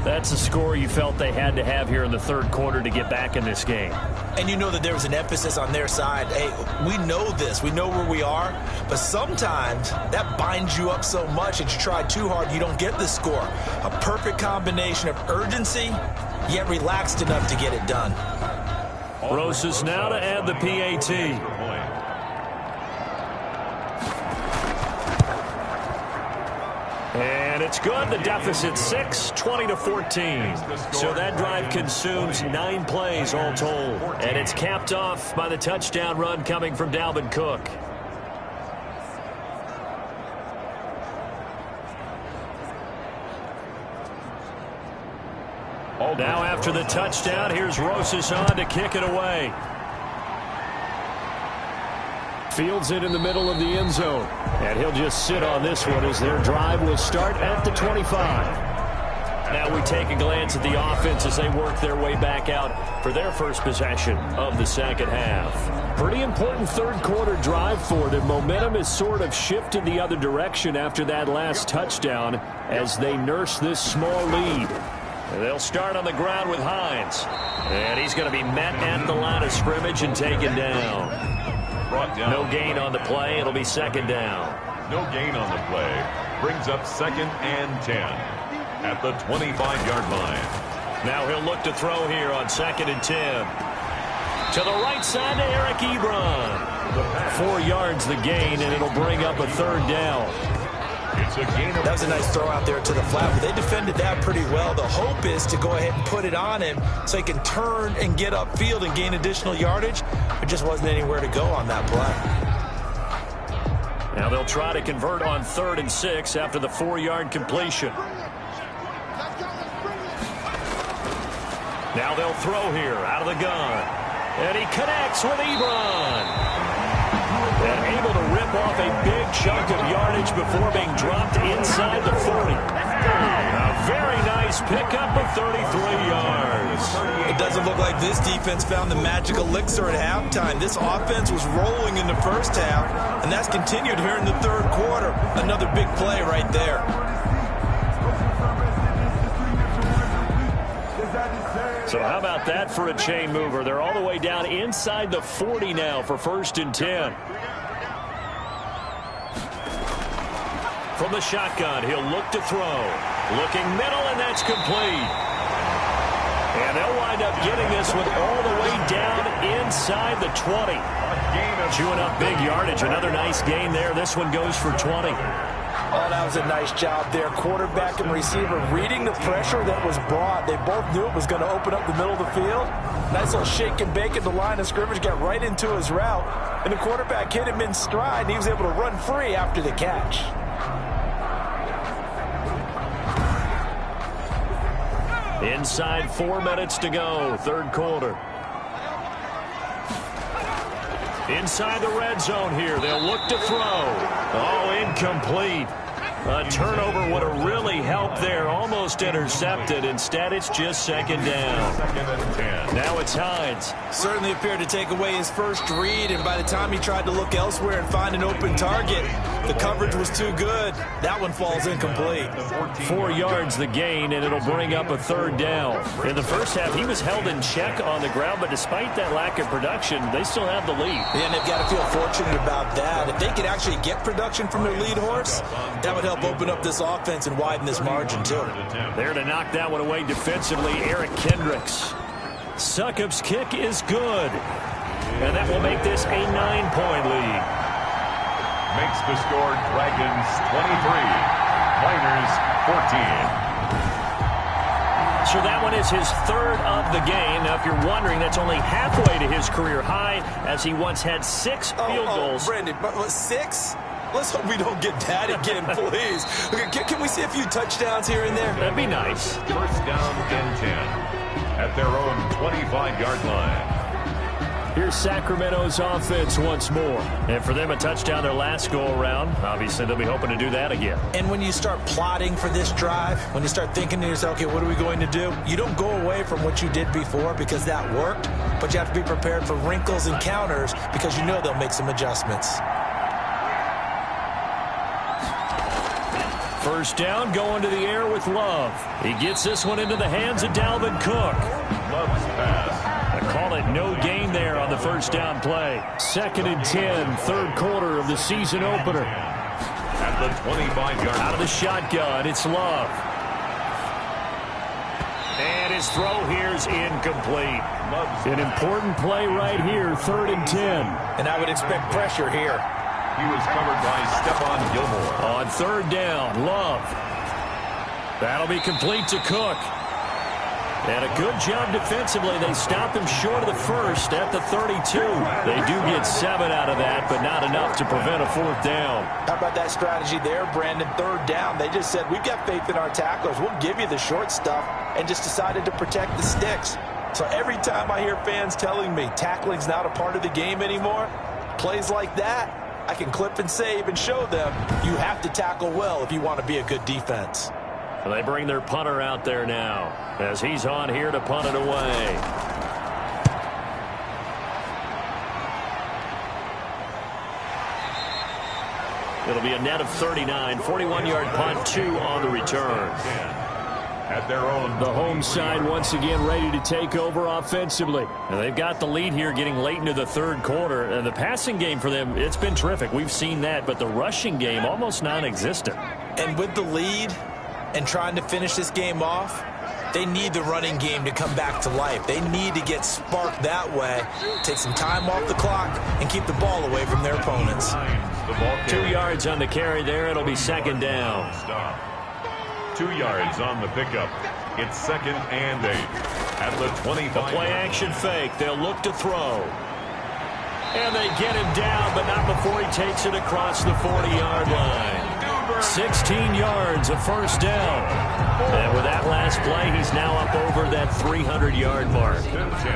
[SPEAKER 2] That's a score you felt they had to have here in the third quarter to get back in this game.
[SPEAKER 3] And you know that there was an emphasis on their side. Hey, we know this. We know where we are. But sometimes that binds you up so much that you try too hard, you don't get the score. A perfect combination of urgency, yet relaxed enough to get it done.
[SPEAKER 2] Rosas now to add the PAT. And it's good. The deficit 6, 20-14. So that drive consumes 9 plays all told. And it's capped off by the touchdown run coming from Dalvin Cook. Now after the touchdown, here's Rosas on to kick it away. Fields it in the middle of the end zone. And he'll just sit on this one as their drive will start at the 25. Now we take a glance at the offense as they work their way back out for their first possession of the second half. Pretty important third quarter drive for them. Momentum has sort of shifted the other direction after that last touchdown as they nurse this small lead. And they'll start on the ground with Hines. And he's going to be met at the line of scrimmage and taken down. No gain on the play. It'll be second down.
[SPEAKER 1] No gain on the play. Brings up 2nd and 10 at the 25-yard line.
[SPEAKER 2] Now he'll look to throw here on 2nd and 10. To the right side to Eric Ebron. 4 yards the gain, and it'll bring up a third down.
[SPEAKER 1] It's a gain of...
[SPEAKER 3] That was a nice throw out there to the flat, but they defended that pretty well. The hope is to go ahead and put it on him so he can turn and get upfield and gain additional yardage. There just wasn't anywhere to go on that play.
[SPEAKER 2] Now they'll try to convert on 3rd and 6 after the 4-yard completion. Now they'll throw here out of the gun. And he connects with Ebron. And able to rip off a big chunk of yardage before being dropped inside the 40. A very nice pickup of 33 yards.
[SPEAKER 3] It doesn't look like this defense found the magic elixir at halftime. This offense was rolling in the first half, and that's continued here in the third quarter. Another big play right there.
[SPEAKER 2] So how about that for a chain mover? They're all the way down inside the 40 now for 1st and 10. From the shotgun, he'll look to throw. Looking middle, and that's complete. And they'll wind up getting this one all the way down inside the 20. Chewing up big yardage. Another nice gain there. This one goes for 20.
[SPEAKER 3] Oh, that was a nice job there. Quarterback and receiver reading the pressure that was brought. They both knew it was going to open up the middle of the field. Nice little shake and bake at the line of scrimmage. Got right into his route. And the quarterback hit him in stride, and he was able to run free after the catch.
[SPEAKER 2] Inside 4 minutes to go, third quarter. Inside the red zone here. They'll look to throw. Oh, incomplete. A turnover would have really helped there. Almost intercepted. Instead, it's just second down. Now it's Hines.
[SPEAKER 3] Certainly appeared to take away his first read, and by the time he tried to look elsewhere and find an open target, the coverage was too good. That one falls incomplete.
[SPEAKER 2] 4 yards the gain, and it'll bring up a third down. In the first half, he was held in check on the ground, but despite that lack of production, they still have the lead.
[SPEAKER 3] Yeah, and they've got to feel fortunate about that. If they could actually get production from their lead horse, that would help open up this offense and widen this margin, too.
[SPEAKER 2] There to knock that one away defensively, Eric Kendricks. Succop's kick is good, and that will make this a 9-point lead.
[SPEAKER 1] Makes the score Dragons 23, Miners 14.
[SPEAKER 2] So that one is his third of the game. Now, if you're wondering, that's only halfway to his career high, as he once had 6 field goals.
[SPEAKER 3] Brandon, but 6? Let's hope we don't get that again, please. Can we see a few touchdowns here and there?
[SPEAKER 2] That'd be nice.
[SPEAKER 1] First down and 10 at their own 25-yard line.
[SPEAKER 2] Here's Sacramento's offense once more. And for them, a touchdown their last go-around. Obviously, they'll be hoping to do that again.
[SPEAKER 3] And when you start plotting for this drive, when you start thinking to yourself, okay, what are we going to do? You don't go away from what you did before because that worked, but you have to be prepared for wrinkles and counters because you know they'll make some adjustments.
[SPEAKER 2] First down, going to the air with Love. He gets this one into the hands of Dalvin Cook.
[SPEAKER 1] Love's pass.
[SPEAKER 2] Call it no gain there on the first down play. 2nd and 10, third quarter of the season opener.
[SPEAKER 1] At the 25-yard
[SPEAKER 2] Out of the shotgun, it's Love. And his throw here's incomplete. An important play right here, 3rd and 10.
[SPEAKER 3] And I would expect pressure here.
[SPEAKER 1] He was covered by Stephon Gilmore.
[SPEAKER 2] On 3rd down, Love. That'll be complete to Cook. And a good job defensively. They stop him short of the first at the 32. They do get 7 out of that, but not enough to prevent a 4th down.
[SPEAKER 3] How about that strategy there, Brandon? 3rd down. They just said, we've got faith in our tacklers. We'll give you the short stuff, and just decided to protect the sticks. So every time I hear fans telling me tackling's not a part of the game anymore, plays like that, I can clip and save and show them you have to tackle well if you want to be a good defense.
[SPEAKER 2] They bring their punter out there now as he's on here to punt it away. It'll be a net of 39, 41-yard punt, 2 on the return.
[SPEAKER 1] At their own.
[SPEAKER 2] The home side once again ready to take over offensively. And they've got the lead here getting late into the 3rd quarter. And the passing game for them, it's been terrific. We've seen that, but the rushing game almost non-existent.
[SPEAKER 3] And with the lead and trying to finish this game off, they need the running game to come back to life. They need to get sparked that way, take some time off the clock, and keep the ball away from their opponents.
[SPEAKER 2] 2 yards on the carry there. It'll be 2nd down.
[SPEAKER 1] 2 yards on the pickup. It's 2nd and 8 at the 25.
[SPEAKER 2] The play-action fake. They'll look to throw. And they get him down, but not before he takes it across the 40-yard line. 16 yards, a first down. And with that last play, he's now up over that 300-yard mark.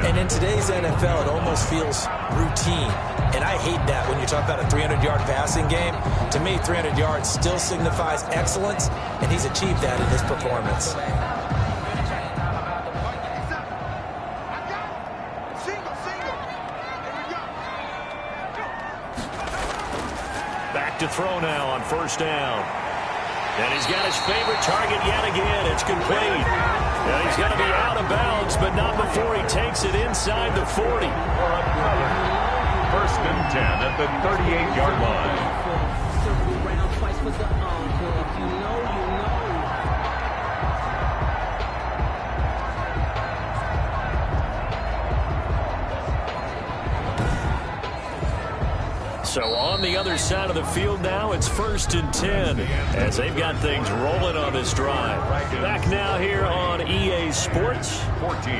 [SPEAKER 3] And in today's NFL, it almost feels routine. And I hate that when you talk about a 300-yard passing game. To me, 300 yards still signifies excellence, and he's achieved that in his performance.
[SPEAKER 2] Back to throw now on first down. And he's got his favorite target yet again. It's complete. Now he's going to be out of bounds, but not before he takes it inside the 40.
[SPEAKER 1] 1st and 10 at the 38-yard line.
[SPEAKER 2] So on the other side of the field now, it's 1st and 10 as they've got things rolling on this drive. Back now here on EA Sports
[SPEAKER 1] 14.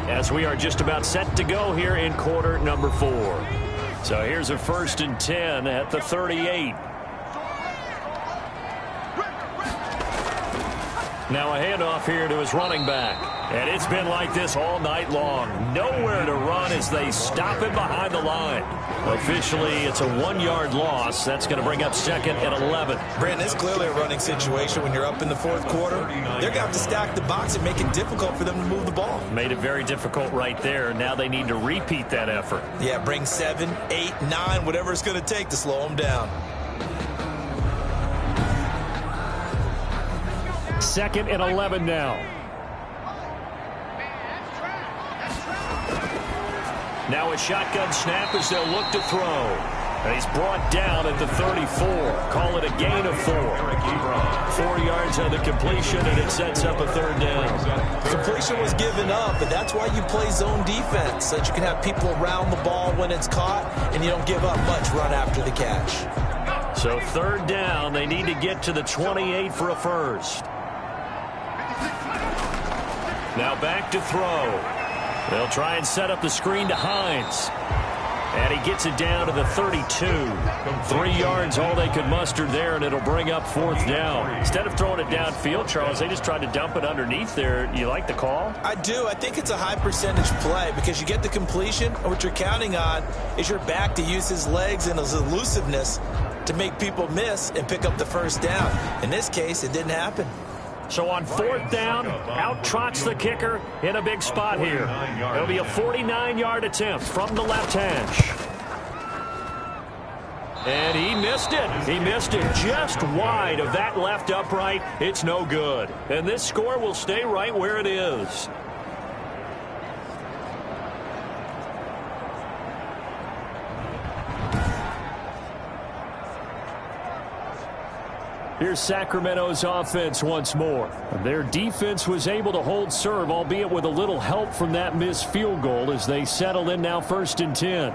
[SPEAKER 2] as we are just about set to go here in quarter number 4. So here's a 1st and 10 at the 38. Now a handoff here to his running back. And it's been like this all night long. Nowhere to run as they stop him behind the line. Officially, it's a 1-yard loss. That's going to bring up 2nd and 11.
[SPEAKER 3] Brandon, it's clearly a running situation when you're up in the 4th quarter. They're going to have to stack the box and make it difficult for them to move the ball.
[SPEAKER 2] Made it very difficult right there. Now they need to repeat that effort.
[SPEAKER 3] Yeah, bring 7, 8, 9, whatever it's going to take to slow them down.
[SPEAKER 2] 2nd and 11 now. Now a shotgun snap as they'll look to throw. And he's brought down at the 34. Call it a gain of 4. 4 yards on the completion, and it sets up a 3rd down.
[SPEAKER 3] Completion was given up, but that's why you play zone defense, so that you can have people around the ball when it's caught, and you don't give up much run after the catch.
[SPEAKER 2] So 3rd down, they need to get to the 28 for a first. Now back to throw. They'll try and set up the screen to Hines. And he gets it down to the 32. 3 yards all they could muster there, and it'll bring up 4th down. Instead of throwing it downfield, Charles, they just tried to dump it underneath there. You like the call?
[SPEAKER 3] I do. I think it's a high percentage play because you get the completion, and what you're counting on is your back to use his legs and his elusiveness to make people miss and pick up the first down. In this case, it didn't happen.
[SPEAKER 2] So on 4th down, out trots the kicker in a big spot here. It'll be a 49-yard attempt from the left hash. And he missed it. He missed it just wide of that left upright. It's no good. And this score will stay right where it is. Here's Sacramento's offense once more. Their defense was able to hold serve, albeit with a little help from that missed field goal as they settle in now 1st and 10.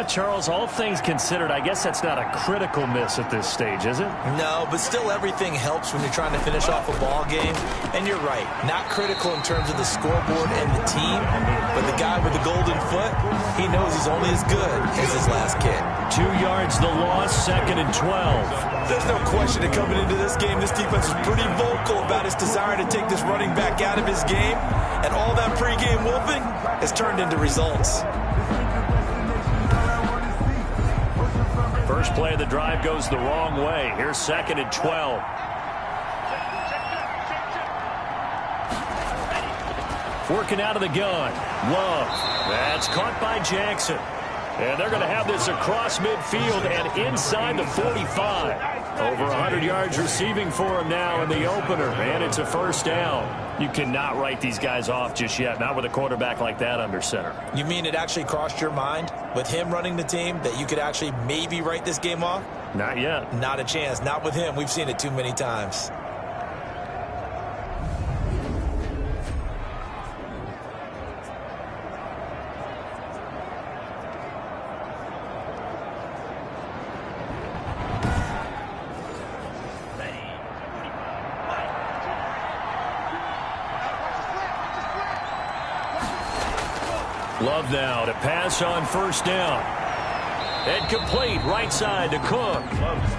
[SPEAKER 2] Charles, all things considered, I guess that's not a critical miss at this stage, is it?
[SPEAKER 3] No, but still everything helps when you're trying to finish off a ball game. And you're right, not critical in terms of the scoreboard and the team, but the guy with the golden foot, he knows he's only as good as his last kick.
[SPEAKER 2] 2 yards the loss, 2nd and 12.
[SPEAKER 3] There's no question that coming into this game, this defense is pretty vocal about its desire to take this running back out of his game, and all that pregame wolfing has turned into results.
[SPEAKER 2] First play of the drive goes the wrong way. Here's 2nd and 12. Working out of the gun. Love. That's caught by Jackson. And they're going to have this across midfield and inside the 45. Over 100 yards receiving for him now in the opener. And it's a 1st down. You cannot write these guys off just yet. Not with a quarterback like that under center.
[SPEAKER 3] You mean it actually crossed your mind with him running the team that you could actually maybe write this game off?
[SPEAKER 2] Not yet.
[SPEAKER 3] Not a chance. Not with him. We've seen it too many times.
[SPEAKER 2] Love now to pass on 1st down. And complete right side to Cook.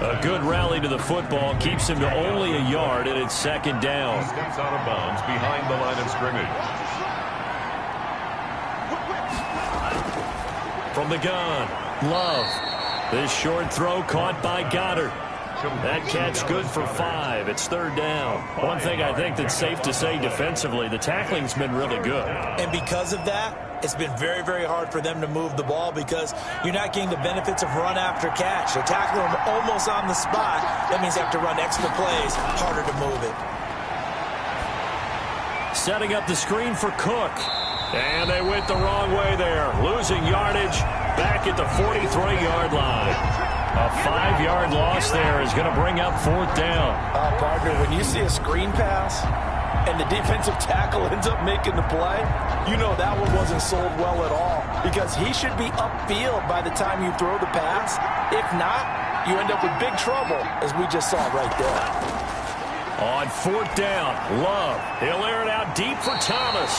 [SPEAKER 2] A good rally to the football keeps him to only a yard, and it's 2nd down.
[SPEAKER 1] Steps out of bounds behind the line of scrimmage.
[SPEAKER 2] From the gun, Love. This short throw caught by Goddard. That catch good for 5. It's 3rd down. One thing I think that's safe to say defensively, the tackling's been really good.
[SPEAKER 3] And because of that, it's been very, very hard for them to move the ball because you're not getting the benefits of run after catch. They're tackling them almost on the spot. That means they have to run extra plays, harder to move it.
[SPEAKER 2] Setting up the screen for Cook. And they went the wrong way there. Losing yardage back at the 43-yard line. A 5-yard loss there is going to bring up 4th down.
[SPEAKER 3] Partner, when you see a screen pass and the defensive tackle ends up making the play, you know that one wasn't sold well at all because he should be upfield by the time you throw the pass. If not, you end up with big trouble, as we just saw right there.
[SPEAKER 2] On 4th down, Love. He'll air it out deep for Thomas.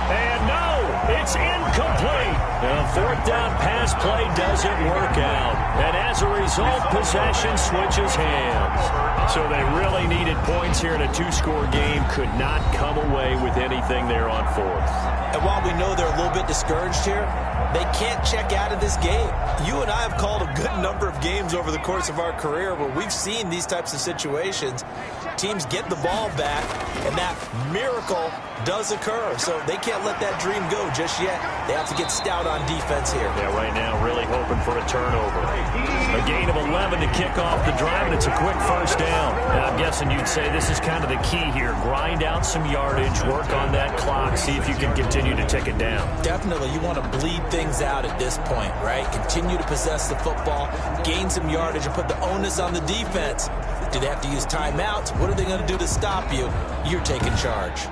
[SPEAKER 2] And no, it's incomplete. The 4th down pass play doesn't work out. And as a result, possession switches hands. So they really needed points here in a 2-score game. Could not come away with anything there on 4th.
[SPEAKER 3] And while we know they're a little bit discouraged here, they can't check out of this game. You and I have called a good number of games over the course of our career where we've seen these types of situations. Teams get the ball back, and that miracle does occur, so they can't let that dream go just yet. They have to get stout on defense here.
[SPEAKER 2] Yeah, right now really hoping for a turnover. A gain of 11 to kick off the drive, and it's a quick first down. And I'm guessing you'd say this is kind of the key here. Grind out some yardage, work on that clock, see if you can continue to tick it down.
[SPEAKER 3] Definitely, you want to bleed things out at this point, right? Continue to possess the football, gain some yardage, and put the onus on the defense. Do they have to use timeouts? What are they going to do to stop you? You're taking charge.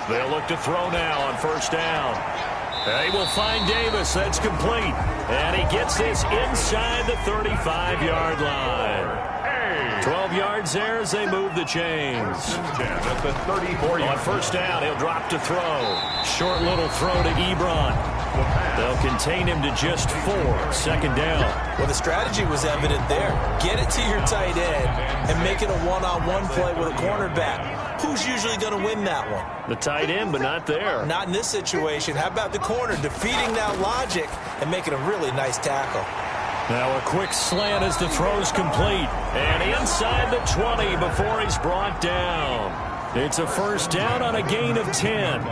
[SPEAKER 2] They'll look to throw now on first down. They will find Davis. That's complete. And he gets this inside the 35-yard line. 12 yards there as they move the chains.
[SPEAKER 1] At the 34
[SPEAKER 2] On first down, he'll drop to throw. Short little throw to Ebron. They'll contain him to just 4. Second down.
[SPEAKER 3] Well, the strategy was evident there. Get it to your tight end and make it a one-on-one play with a cornerback. Who's usually going to win that one?
[SPEAKER 2] The tight end, but not there.
[SPEAKER 3] Not in this situation. How about the corner defeating that logic and making a really nice tackle?
[SPEAKER 2] Now a quick slant as the throw's complete. And inside the 20 before he's brought down. It's a first down on a gain of 10.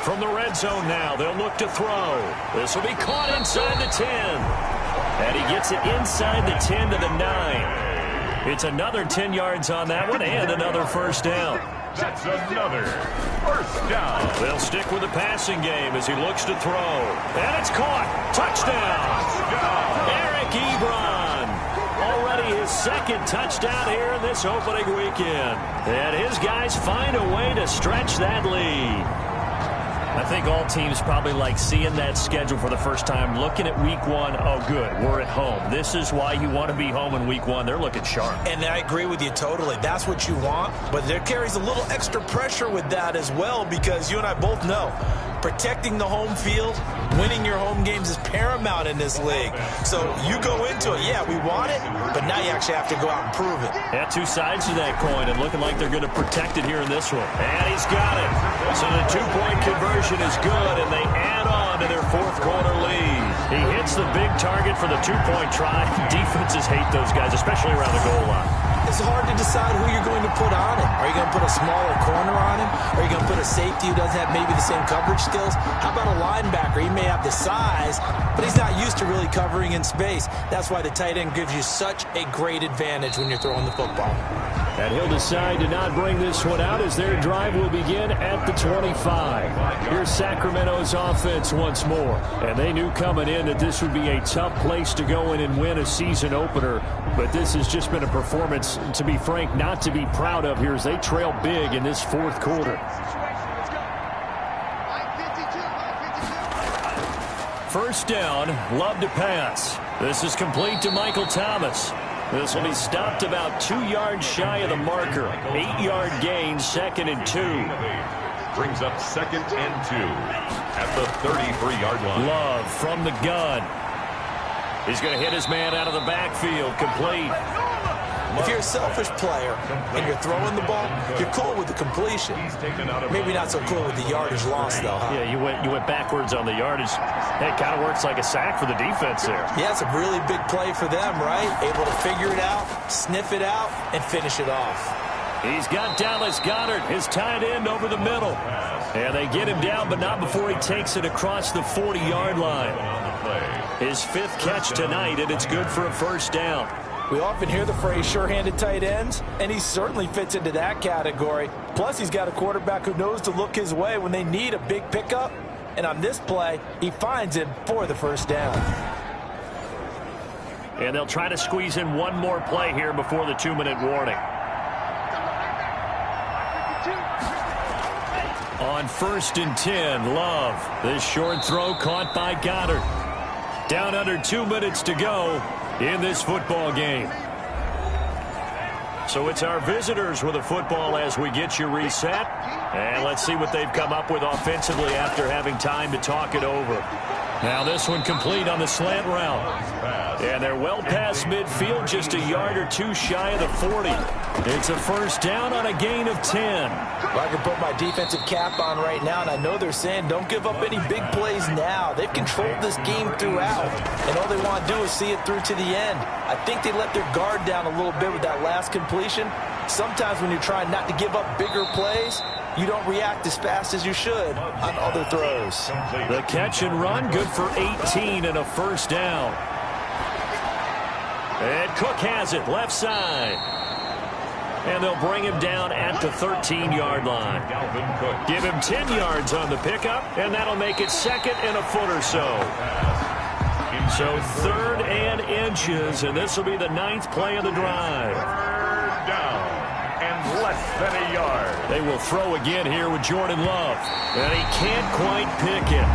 [SPEAKER 2] From the red zone now, they'll look to throw. This will be caught inside the 10. And he gets it inside the 10 to the 9. It's another 10 yards on that one and another first down.
[SPEAKER 1] That's another first down.
[SPEAKER 2] They'll stick with the passing game as he looks to throw. And it's caught. Touchdown. Eric Ebron. Already his second touchdown here in this opening weekend. And his guys find a way to stretch that lead. I think all teams probably like seeing that schedule for the first time, looking at week 1. Oh, good, we're at home. This is why you want to be home in week 1. They're looking sharp.
[SPEAKER 3] And I agree with you totally. That's what you want. But there carries a little extra pressure with that as well, because you and I both know protecting the home field, winning your home games is paramount in this league. So you go into it, yeah, we want it, but now you actually have to go out and prove it.
[SPEAKER 2] Yeah, two sides to that coin, and looking like they're going to protect it here in this one. And he's got it. So the two-point conversion is good, and they add on to their fourth-quarter lead. He hits the big target for the two-point try. Defenses hate those guys, especially around the goal line.
[SPEAKER 3] It's hard to decide who you're going to put on him. Are you going to put a smaller corner on him? Are you going to put a safety who doesn't have maybe the same coverage skills? How about a linebacker? He may have the size, but he's not used to really covering in space. That's why the tight end gives you such a great advantage when you're throwing the football.
[SPEAKER 2] And he'll decide to not bring this one out as their drive will begin at the 25. Here's Sacramento's offense once more. And they knew coming in that this would be a tough place to go in and win a season opener. But this has just been a performance, to be frank, not to be proud of here as they trail big in this fourth quarter. First down, Love to pass. This is complete to Michael Thomas. This will be stopped about 2 yards shy of the marker. 8-yard gain, 2nd and 2.
[SPEAKER 1] Brings up 2nd and 2 at the 33-yard line.
[SPEAKER 2] Love from the gun. He's going to hit his man out of the backfield, complete.
[SPEAKER 3] If you're a selfish player and you're throwing the ball, you're cool with the completion. Maybe not so cool with the yardage loss, though, huh?
[SPEAKER 2] Yeah, you went backwards on the yardage. It kind of works like a sack for the defense there.
[SPEAKER 3] Yeah, it's a really big play for them, right? Able to figure it out, sniff it out, and finish it off.
[SPEAKER 2] He's got Dallas Goedert, his tight end, over the middle. And they get him down, but not before he takes it across the 40-yard line. His 5th catch tonight, and it's good for a first down.
[SPEAKER 3] We often hear the phrase sure-handed tight ends, and he certainly fits into that category. Plus, he's got a quarterback who knows to look his way when they need a big pickup. And on this play, he finds him for the first down.
[SPEAKER 2] And they'll try to squeeze in one more play here before the 2-minute warning. On 1st and 10, Love. This short throw caught by Goddard. Down under 2 minutes to go in this football game. So it's our visitors with a football as we get you reset. And let's see what they've come up with offensively after having time to talk it over. Now this one complete on the slant route. And they're well past midfield, just a yard or two shy of the 40. It's a first down on a gain of 10.
[SPEAKER 3] Well, I can put my defensive cap on right now, and I know they're saying don't give up any big plays now. They've controlled this game throughout, and all they want to do is see it through to the end. I think they let their guard down a little bit with that last completion. Sometimes when you're trying not to give up bigger plays, you don't react as fast as you should on other throws.
[SPEAKER 2] The catch and run, good for 18 and a first down. And Cook has it, left side. And they'll bring him down at the 13-yard line. Give him 10 yards on the pickup, and that'll make it second and a foot or so. So third and inches, and this will be the 9th play of the drive.
[SPEAKER 1] Third down and less than a yard.
[SPEAKER 2] They will throw again here with Jordan Love. And he can't quite pick it.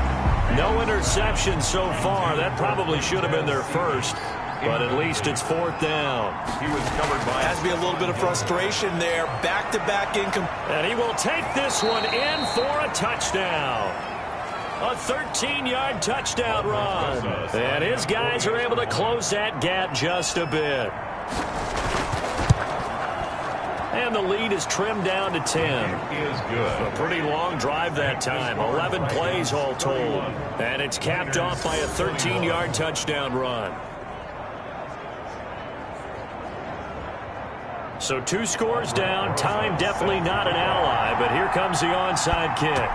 [SPEAKER 2] No interception so far. That probably should have been their first. But at least it's fourth down.
[SPEAKER 1] He was covered by...
[SPEAKER 3] Has to be a little bit of frustration there. Back-to-back income.
[SPEAKER 2] And he will take this one in for a touchdown. A 13-yard touchdown run. And his guys are able to close that gap just a bit. And the lead is trimmed down to 10.
[SPEAKER 1] Is good.
[SPEAKER 2] A pretty long drive that time. 11 plays all told. And it's capped off by a 13-yard touchdown run. So 2 scores down. Time definitely not an ally, but here comes the onside kick.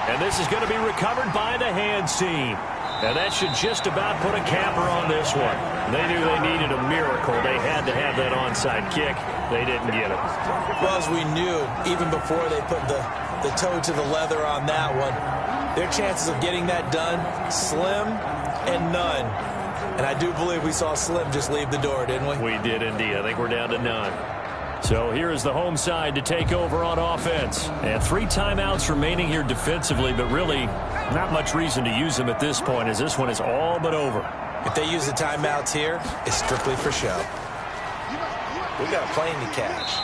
[SPEAKER 2] And this is going to be recovered by the hands team. And that should just about put a capper on this one. They knew they needed a miracle. They had to have that onside kick. They didn't get it.
[SPEAKER 3] Well, as we knew, even before they put the toe to the leather on that one, their chances of getting that done, slim and none. And I do believe we saw Slim just leave the door, didn't we?
[SPEAKER 2] We did indeed. I think we're down to none. So here is the home side to take over on offense. And 3 timeouts remaining here defensively, but really not much reason to use them at this point, as this one is all but over.
[SPEAKER 3] If they use the timeouts here, it's strictly for show. We got a plane to catch.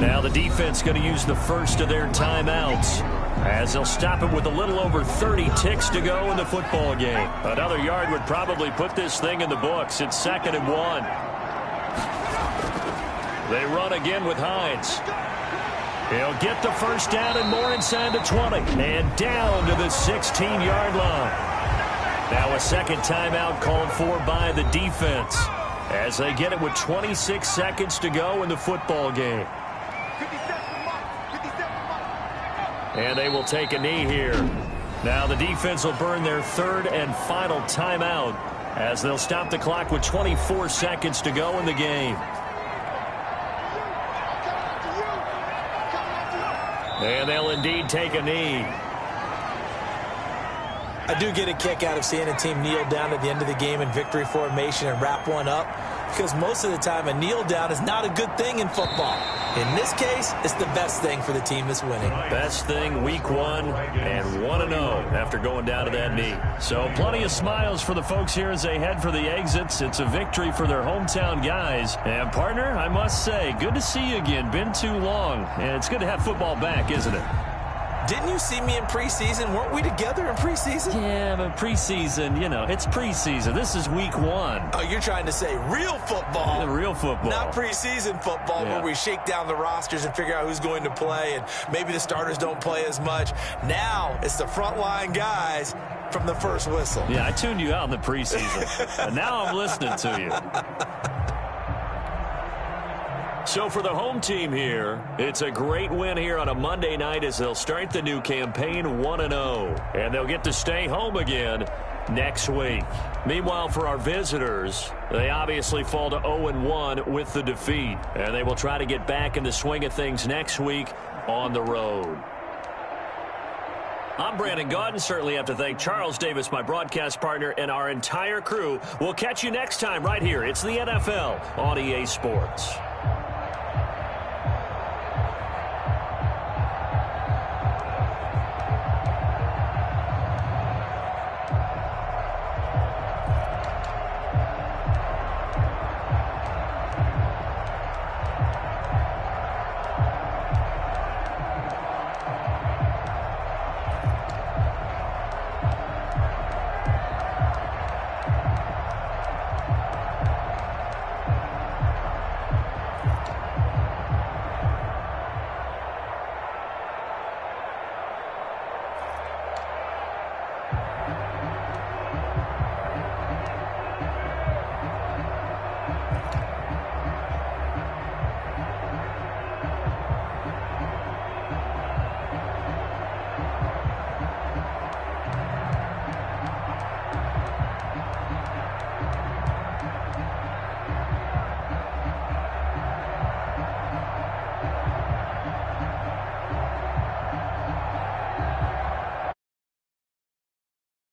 [SPEAKER 2] Now the defense going to use the first of their timeouts, as they'll stop it with a little over 30 ticks to go in the football game. Another yard would probably put this thing in the books. It's 2nd and 1. They run again with Hines. He'll get the first down and more inside the 20. And down to the 16-yard line. Now a second timeout called for by the defense, as they get it with 26 seconds to go in the football game. And they will take a knee here. Now the defense will burn their 3rd and final timeout, as they'll stop the clock with 24 seconds to go in the game. And they'll indeed take a knee.
[SPEAKER 3] I do get a kick out of seeing a team kneel down at the end of the game in victory formation and wrap one up, because most of the time a kneel down is not a good thing in football. In this case, it's the best thing for the team that's winning.
[SPEAKER 2] Best thing week 1 and 1-0 after going down to that knee. So plenty of smiles for the folks here as they head for the exits. It's a victory for their hometown guys. And partner, I must say, good to see you again. Been too long. And it's good to have football back, isn't it?
[SPEAKER 3] Didn't you see me in preseason? Weren't we together in preseason?
[SPEAKER 2] Yeah, but preseason, you know, it's preseason. This is week 1.
[SPEAKER 3] Oh, you're trying to say real football.
[SPEAKER 2] Yeah, real football.
[SPEAKER 3] Not preseason football, where we shake down the rosters and figure out who's going to play, and maybe the starters don't play as much. Now it's the frontline guys from the first whistle.
[SPEAKER 2] Yeah, I tuned you out in the preseason. And now I'm listening to you. So for the home team here, it's a great win here on a Monday night as they'll start the new campaign 1-0. And they'll get to stay home again next week. Meanwhile, for our visitors, they obviously fall to 0-1 with the defeat. And they will try to get back in the swing of things next week on the road. I'm Brandon Gaudin. Certainly have to thank Charles Davis, my broadcast partner, and our entire crew. We'll catch you next time right here. It's the NFL on EA Sports.